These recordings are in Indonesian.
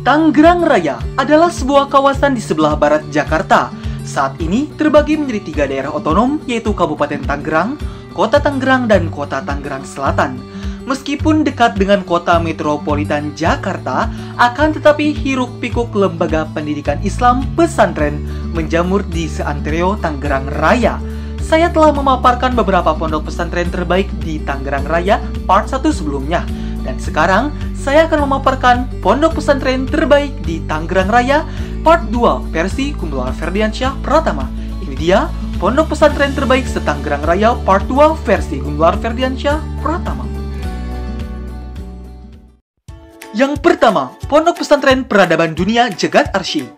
Tangerang Raya adalah sebuah kawasan di sebelah barat Jakarta. Saat ini terbagi menjadi 3 daerah otonom, yaitu Kabupaten Tangerang, Kota Tangerang, dan Kota Tangerang Selatan. Meskipun dekat dengan kota metropolitan Jakarta, akan tetapi hiruk-pikuk lembaga pendidikan Islam pesantren menjamur di seantero Tangerang Raya. Saya telah memaparkan beberapa pondok pesantren terbaik di Tangerang Raya part 1 sebelumnya. Dan sekarang, saya akan memaparkan pondok pesantren terbaik di Tangerang Raya part 2 versi Gumelar Ferdiansyah Pratama. Ini dia pondok pesantren terbaik se-Tangerang Raya part 2 versi Gumelar Ferdiansyah Pratama. Yang pertama, Pondok Pesantren Peradaban Dunia Jagat Arsy.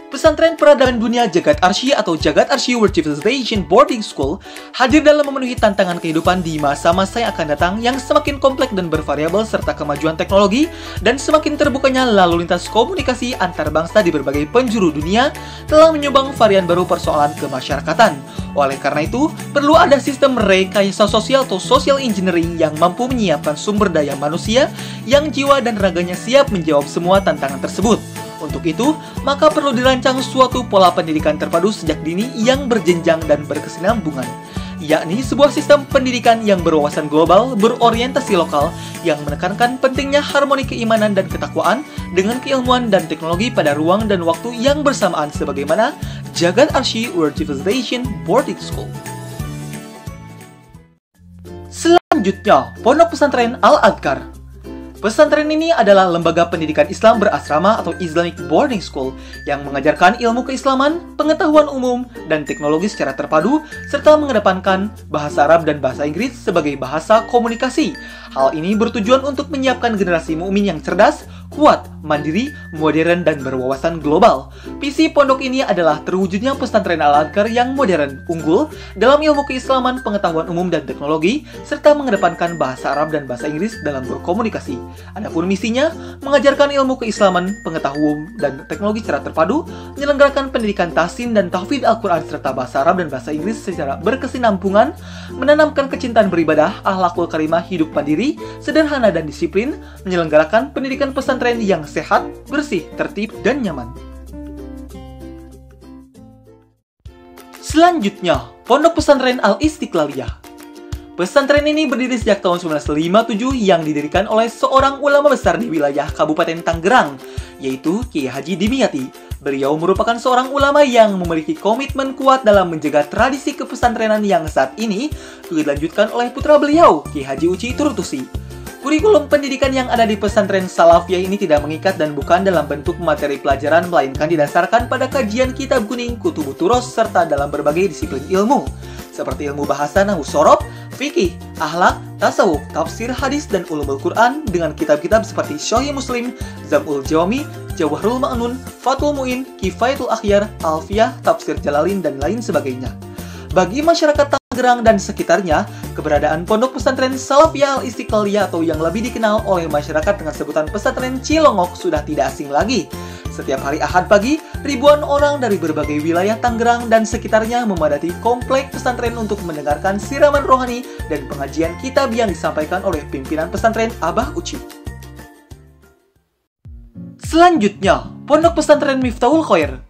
Pesantren Peradaban Dunia Jagat Arsy atau Jagat Arsy World Civilization Boarding School hadir dalam memenuhi tantangan kehidupan di masa-masa yang akan datang yang semakin kompleks dan bervariabel serta kemajuan teknologi dan semakin terbukanya lalu lintas komunikasi antar bangsa di berbagai penjuru dunia telah menyumbang varian baru persoalan kemasyarakatan. Oleh karena itu, perlu ada sistem rekayasa sosial atau social engineering yang mampu menyiapkan sumber daya manusia yang jiwa dan raganya siap menjawab semua tantangan tersebut. Untuk itu, maka perlu dirancang suatu pola pendidikan terpadu sejak dini yang berjenjang dan berkesinambungan, yakni sebuah sistem pendidikan yang berwawasan global, berorientasi lokal, yang menekankan pentingnya harmoni keimanan dan ketakwaan dengan keilmuan dan teknologi pada ruang dan waktu yang bersamaan sebagaimana Jagat Arsy World Civilization Boarding School. Selanjutnya, Pondok Pesantren Al-Adhkar. Pesantren ini adalah lembaga pendidikan Islam berasrama atau Islamic Boarding School yang mengajarkan ilmu keislaman, pengetahuan umum, dan teknologi secara terpadu, serta mengedepankan bahasa Arab dan bahasa Inggris sebagai bahasa komunikasi. Hal ini bertujuan untuk menyiapkan generasi mukmin yang cerdas, kuat, mandiri, modern, dan berwawasan global. Visi pondok ini adalah terwujudnya pesantren Al-Adhkar yang modern, unggul, dalam ilmu keislaman, pengetahuan umum, dan teknologi, serta mengedepankan bahasa Arab dan bahasa Inggris dalam berkomunikasi. Adapun misinya, mengajarkan ilmu keislaman, pengetahuan, dan teknologi secara terpadu, menyelenggarakan pendidikan tahsin dan tahfidz Al-Quran serta bahasa Arab dan bahasa Inggris secara berkesinambungan, menanamkan kecintaan beribadah, akhlakul karimah, hidup mandiri, sederhana dan disiplin, menyelenggarakan pendidikan pesantren yang sehat, bersih, tertib, dan nyaman. Selanjutnya, Pondok Pesantren Al-Istiqlaliyah. Pesantren ini berdiri sejak tahun 1957 yang didirikan oleh seorang ulama besar di wilayah Kabupaten Tangerang, yaitu Kiai Haji Dimyati. Beliau merupakan seorang ulama yang memiliki komitmen kuat dalam menjaga tradisi kepesantrenan yang saat ini dilanjutkan oleh putra beliau, Kiai Haji Uci Turtusi. Kurikulum pendidikan yang ada di pesantren Salafiyah ini tidak mengikat dan bukan dalam bentuk materi pelajaran, melainkan didasarkan pada kajian kitab kuning, kutubut turos, serta dalam berbagai disiplin ilmu, seperti ilmu bahasa nahwu sorof, fikih, akhlak, tasawuf, tafsir hadis, dan ulumul Quran dengan kitab-kitab seperti Sahih Muslim, Zam'ul Jawami, Jawharul Ma'nun, Fathul Mu'in, Kifayatul Akhyar, Alfiyah, Tafsir Jalalain, dan lain sebagainya. Bagi masyarakat Tangerang dan sekitarnya, keberadaan Pondok Pesantren Salafiyah Al-Istiqlaliyah atau yang lebih dikenal oleh masyarakat dengan sebutan Pesantren Cilongok sudah tidak asing lagi. Setiap hari Ahad pagi, ribuan orang dari berbagai wilayah Tangerang dan sekitarnya memadati komplek pesantren untuk mendengarkan siraman rohani dan pengajian kitab yang disampaikan oleh pimpinan pesantren Abah Uci. Selanjutnya, Pondok Pesantren Miftahul Khoir.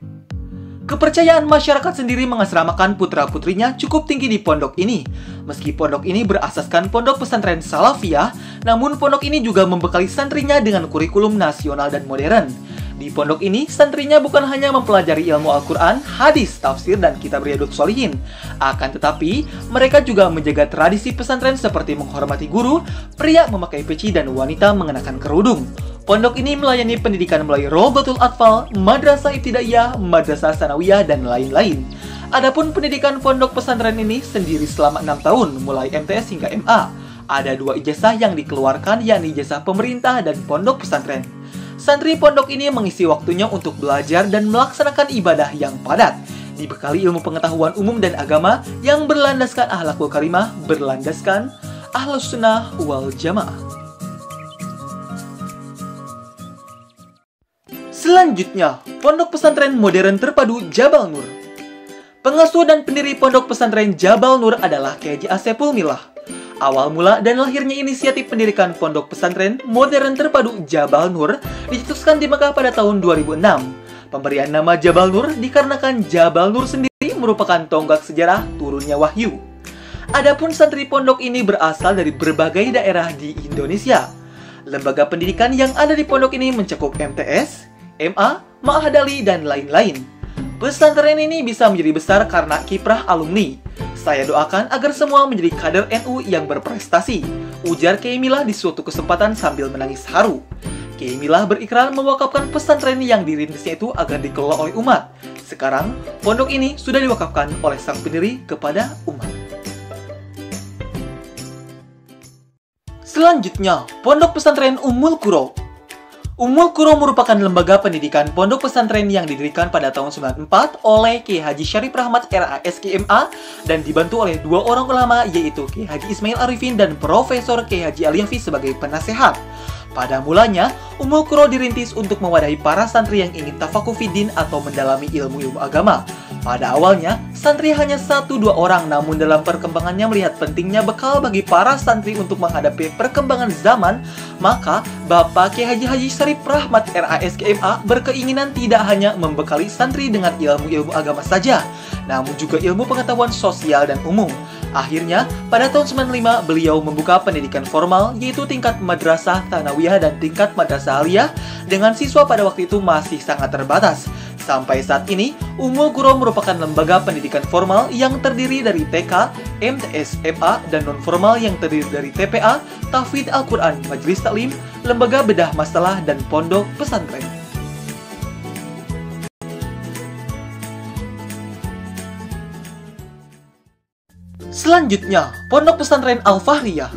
Kepercayaan masyarakat sendiri mengasramakan putra-putrinya cukup tinggi di pondok ini. Meski pondok ini berasaskan pondok pesantren Salafiyah, namun pondok ini juga membekali santrinya dengan kurikulum nasional dan modern. Di pondok ini, santrinya bukan hanya mempelajari ilmu Al-Quran, hadis, tafsir, dan kitab Riyadhus Shalihin. Akan tetapi, mereka juga menjaga tradisi pesantren seperti menghormati guru, pria memakai peci, dan wanita mengenakan kerudung. Pondok ini melayani pendidikan melalui Rawdatul Atfal, Madrasah Ibtidaiyah, Madrasah Sanawiyah, dan lain-lain. Adapun pendidikan pondok pesantren ini sendiri selama 6 tahun, mulai MTS hingga MA. Ada 2 ijazah yang dikeluarkan, yakni ijazah pemerintah dan pondok pesantren. Santri pondok ini mengisi waktunya untuk belajar dan melaksanakan ibadah yang padat, dibekali ilmu pengetahuan umum dan agama yang berlandaskan akhlakul karimah, berlandaskan Ahlus Sunnah wal Jamaah. Selanjutnya, Pondok Pesantren Modern Terpadu Jabal Nur. Pengasuh dan pendiri Pondok Pesantren Jabal Nur adalah Kiai Haji Asepul Milah. Awal mula dan lahirnya inisiatif pendirikan pondok pesantren modern terpadu Jabal Nur dicetuskan di Mekah pada tahun 2006. Pemberian nama Jabal Nur dikarenakan Jabal Nur sendiri merupakan tonggak sejarah turunnya wahyu. Adapun santri pondok ini berasal dari berbagai daerah di Indonesia. Lembaga pendidikan yang ada di pondok ini mencakup MTS, MA, Ma'had Ali, dan lain-lain. Pesantren ini bisa menjadi besar karena kiprah alumni. Saya doakan agar semua menjadi kader NU yang berprestasi, ujar Kiai Milah di suatu kesempatan sambil menangis haru. Kiai Milah berikrar mewakafkan pesantren yang dirintisnya itu agar dikelola oleh umat. Sekarang, pondok ini sudah diwakafkan oleh sang pendiri kepada umat. Selanjutnya, Pondok Pesantren Ummul Qura. Ummul Qura merupakan lembaga pendidikan pondok pesantren yang didirikan pada tahun 1994 oleh Kiai Haji Syarif Rahmat RASKMA dan dibantu oleh dua orang ulama yaitu Kiai Haji Ismail Arifin dan Profesor Kiai Haji Ali Hafiz sebagai penasehat. Pada mulanya, Ummul Qura dirintis untuk mewadahi para santri yang ingin tafakuh fiddin atau mendalami ilmu-ilmu agama. Pada awalnya, santri hanya 1-2 orang, namun dalam perkembangannya melihat pentingnya bekal bagi para santri untuk menghadapi perkembangan zaman, maka Bapak Kiai Haji Syarif Rahmat RASKMA berkeinginan tidak hanya membekali santri dengan ilmu-ilmu agama saja, namun juga ilmu pengetahuan sosial dan umum. Akhirnya, pada tahun 95, beliau membuka pendidikan formal, yaitu tingkat madrasah tsanawiyah dan tingkat madrasah aliyah, dengan siswa pada waktu itu masih sangat terbatas. Sampai saat ini, Ummul Qura merupakan lembaga pendidikan formal yang terdiri dari TK, MTS, MA, dan non-formal yang terdiri dari TPA, Tahfidz Al-Quran, Majelis Taklim, Lembaga Bedah Masalah, dan Pondok Pesantren. Selanjutnya, Pondok Pesantren Al-Fahriyah.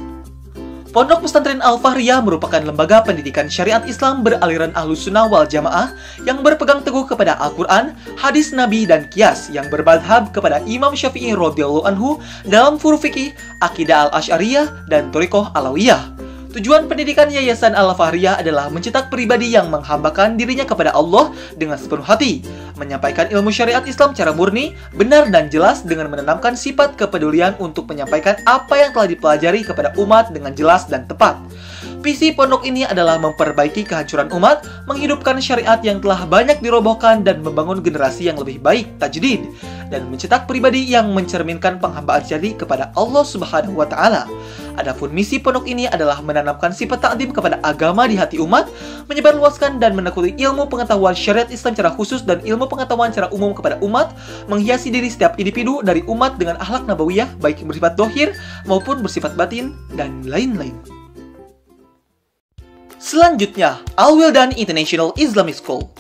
Pondok Pesantren Al-Fahriyah merupakan lembaga pendidikan syariat Islam beraliran Ahlus Sunnah wal Jamaah yang berpegang teguh kepada Al-Quran, hadis Nabi, dan Qiyas yang bermadhab kepada Imam Syafi'i radhiyallahu anhu dalam furu fikih, akidah Al-Asy'ariyah, dan Thariqah Alawiyah. Tujuan pendidikan Yayasan Al-Fahriyah adalah mencetak pribadi yang menghambakan dirinya kepada Allah dengan sepenuh hati, menyampaikan ilmu syariat Islam secara murni, benar dan jelas dengan menanamkan sifat kepedulian untuk menyampaikan apa yang telah dipelajari kepada umat dengan jelas dan tepat. Visi pondok ini adalah memperbaiki kehancuran umat, menghidupkan syariat yang telah banyak dirobohkan dan membangun generasi yang lebih baik, tajdid, dan mencetak pribadi yang mencerminkan penghambaan jadi kepada Allah Subhanahu wa Ta'ala. Adapun misi pondok ini adalah menanamkan sifat ta'zim kepada agama di hati umat, menyebarluaskan dan menekuni ilmu pengetahuan syariat Islam secara khusus dan ilmu pengetahuan secara umum kepada umat, menghiasi diri setiap individu dari umat dengan akhlak nabawiyah baik bersifat dohir maupun bersifat batin, dan lain-lain. Selanjutnya, Al-Wildan International Islamic School.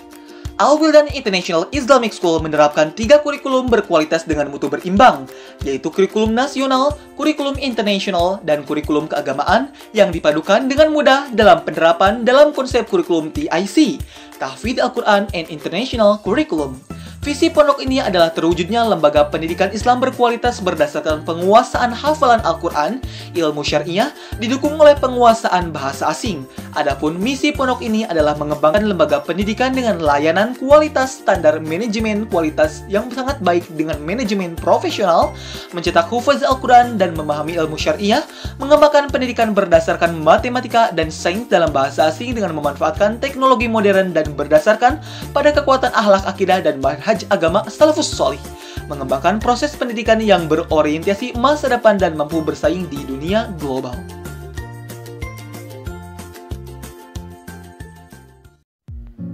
Al-Wildan International Islamic School menerapkan 3 kurikulum berkualitas dengan mutu berimbang, yaitu kurikulum nasional, kurikulum internasional, dan kurikulum keagamaan yang dipadukan dengan mudah dalam penerapan dalam konsep kurikulum TIC, Tahfidz Al-Quran and International Curriculum. Visi pondok ini adalah terwujudnya lembaga pendidikan Islam berkualitas berdasarkan penguasaan hafalan Al-Quran, ilmu syariah, didukung oleh penguasaan bahasa asing. Adapun misi pondok ini adalah mengembangkan lembaga pendidikan dengan layanan kualitas standar manajemen kualitas yang sangat baik dengan manajemen profesional, mencetak hufaz Al-Quran dan memahami ilmu syariah, mengembangkan pendidikan berdasarkan matematika dan sains dalam bahasa asing dengan memanfaatkan teknologi modern dan berdasarkan pada kekuatan akhlak akidah dan manhaj agama salafus sholih, mengembangkan proses pendidikan yang berorientasi masa depan dan mampu bersaing di dunia global.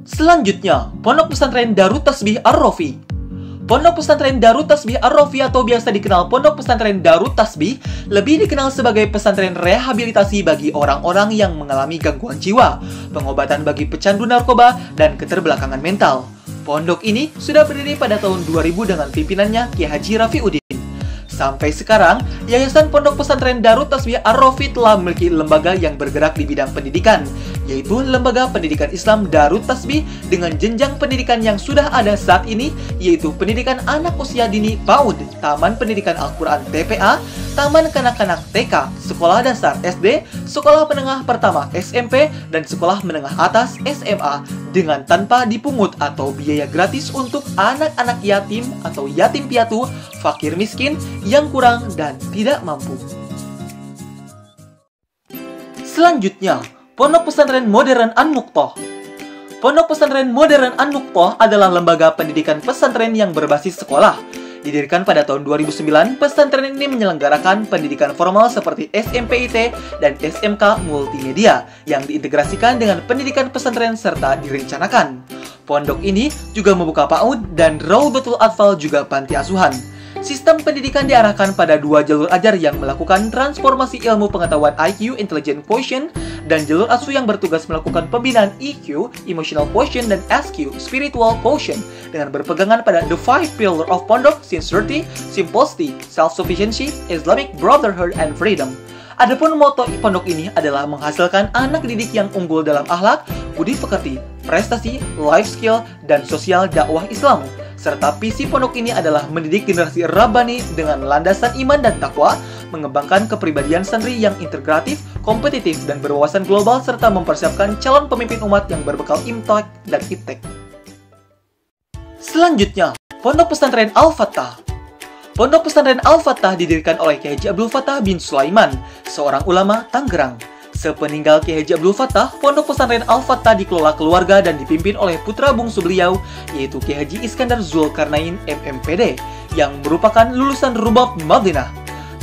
Selanjutnya, Pondok Pesantren Darut Tasbih Ar-Rafi. Pondok Pesantren Darut Tasbih Ar-Rafi atau biasa dikenal Pondok Pesantren Darut Tasbih lebih dikenal sebagai pesantren rehabilitasi bagi orang-orang yang mengalami gangguan jiwa, pengobatan bagi pecandu narkoba, dan keterbelakangan mental. Pondok ini sudah berdiri pada tahun 2000 dengan pimpinannya Kiai Haji Rafiuddin. Sampai sekarang, Yayasan Pondok Pesantren Darut Tasbih Ar-Rafi telah memiliki lembaga yang bergerak di bidang pendidikan, yaitu Lembaga Pendidikan Islam Darut Tasbih dengan jenjang pendidikan yang sudah ada saat ini, yaitu pendidikan anak usia dini PAUD, Taman Pendidikan Al-Quran TPA, Taman Kanak-Kanak TK, Sekolah Dasar SD, Sekolah Menengah Pertama SMP, dan Sekolah Menengah Atas SMA, dengan tanpa dipungut atau biaya gratis untuk anak-anak yatim atau yatim piatu, fakir miskin, yang kurang dan tidak mampu. Selanjutnya, Pondok Pesantren Modern An-Nuqthah. Pondok Pesantren Modern An-Nuqthah adalah lembaga pendidikan pesantren yang berbasis sekolah. Didirikan pada tahun 2009, pesantren ini menyelenggarakan pendidikan formal seperti SMPIT dan SMK Multimedia yang diintegrasikan dengan pendidikan pesantren serta direncanakan. Pondok ini juga membuka PAUD dan Raudatul Atfal juga panti asuhan. Sistem pendidikan diarahkan pada dua jalur ajar yang melakukan transformasi ilmu pengetahuan IQ, Intelligent Quotient, dan jalur asuh yang bertugas melakukan pembinaan EQ, Emotional Quotient, dan SQ, Spiritual Quotient, dengan berpegangan pada the 5 pillar of Pondok, sincerity, simplicity, self-sufficiency, Islamic brotherhood, and freedom. Adapun moto pondok ini adalah menghasilkan anak didik yang unggul dalam akhlak, budi pekerti, prestasi, life skill, dan sosial dakwah Islam. Serta visi pondok ini adalah mendidik generasi Rabbani dengan landasan iman dan takwa, mengembangkan kepribadian santri yang integratif, kompetitif, dan berwawasan global, serta mempersiapkan calon pemimpin umat yang berbekal imtak dan iptek. Selanjutnya, Pondok Pesantren Al-Fattah. Pondok Pesantren Al-Fattah didirikan oleh Kiai Haji Abdul Fattah bin Sulaiman, seorang ulama Tangerang. Sepeninggal Kiai Haji Abdul Fattah, Pondok Pesantren Al-Fattah dikelola keluarga dan dipimpin oleh putra bungsu beliau, yaitu Kiai Haji Iskandar Zulkarnain MMPD, yang merupakan lulusan Rubab Madinah.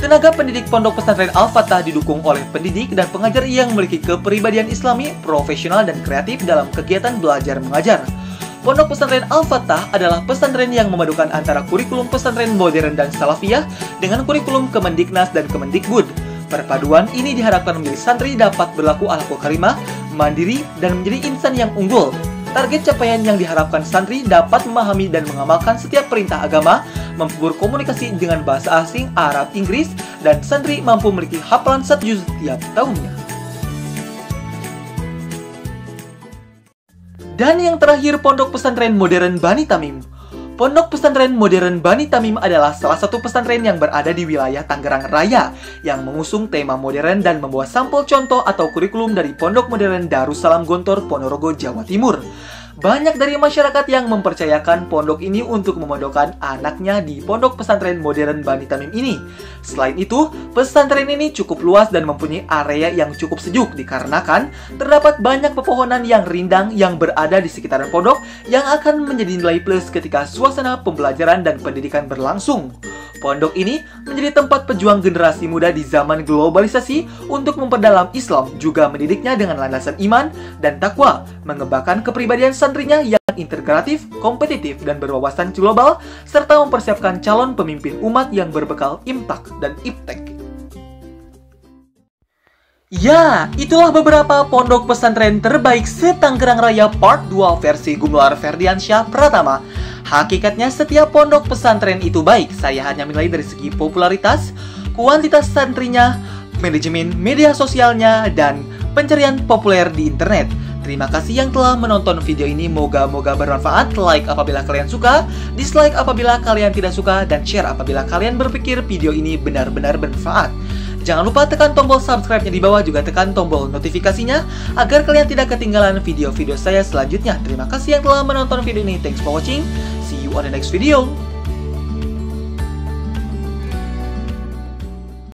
Tenaga pendidik Pondok Pesantren Al-Fattah didukung oleh pendidik dan pengajar yang memiliki kepribadian Islami, profesional, dan kreatif dalam kegiatan belajar mengajar. Pondok Pesantren Al-Fattah adalah pesantren yang memadukan antara kurikulum pesantren modern dan salafiyah dengan kurikulum Kemendiknas dan Kemendikbud. Perpaduan ini diharapkan menjadi santri dapat berlaku akhlakul karimah, mandiri, dan menjadi insan yang unggul. Target capaian yang diharapkan santri dapat memahami dan mengamalkan setiap perintah agama, mampu berkomunikasi dengan bahasa asing, Arab, Inggris, dan santri mampu memiliki hafalan 1 juz setiap tahunnya. Dan yang terakhir, Pondok Pesantren Modern Bani Tamim. Pondok Pesantren Modern Bani Tamim adalah salah satu pesantren yang berada di wilayah Tangerang Raya yang mengusung tema modern dan membawa sampel contoh atau kurikulum dari Pondok Modern Darussalam Gontor, Ponorogo, Jawa Timur. Banyak dari masyarakat yang mempercayakan pondok ini untuk memondokkan anaknya di Pondok Pesantren Modern Bani Tamim ini. Selain itu, pesantren ini cukup luas dan mempunyai area yang cukup sejuk dikarenakan terdapat banyak pepohonan yang rindang yang berada di sekitaran pondok yang akan menjadi nilai plus ketika suasana pembelajaran dan pendidikan berlangsung. Pondok ini menjadi tempat pejuang generasi muda di zaman globalisasi untuk memperdalam Islam, juga mendidiknya dengan landasan iman dan takwa, mengembangkan kepribadian santrinya yang integratif, kompetitif, dan berwawasan global, serta mempersiapkan calon pemimpin umat yang berbekal imtak dan iptek. Ya, itulah beberapa pondok pesantren terbaik se-Tangerang Raya Part 2 versi Gumelar Ferdiansyah Pratama. Hakikatnya setiap pondok pesantren itu baik, saya hanya menilai dari segi popularitas, kuantitas santrinya, manajemen media sosialnya, dan pencarian populer di internet. Terima kasih yang telah menonton video ini, moga-moga bermanfaat. Like apabila kalian suka, dislike apabila kalian tidak suka, dan share apabila kalian berpikir video ini benar-benar bermanfaat. Jangan lupa tekan tombol subscribe-nya di bawah, juga tekan tombol notifikasinya agar kalian tidak ketinggalan video-video saya selanjutnya. Terima kasih yang telah menonton video ini. Thanks for watching. See you on the next video.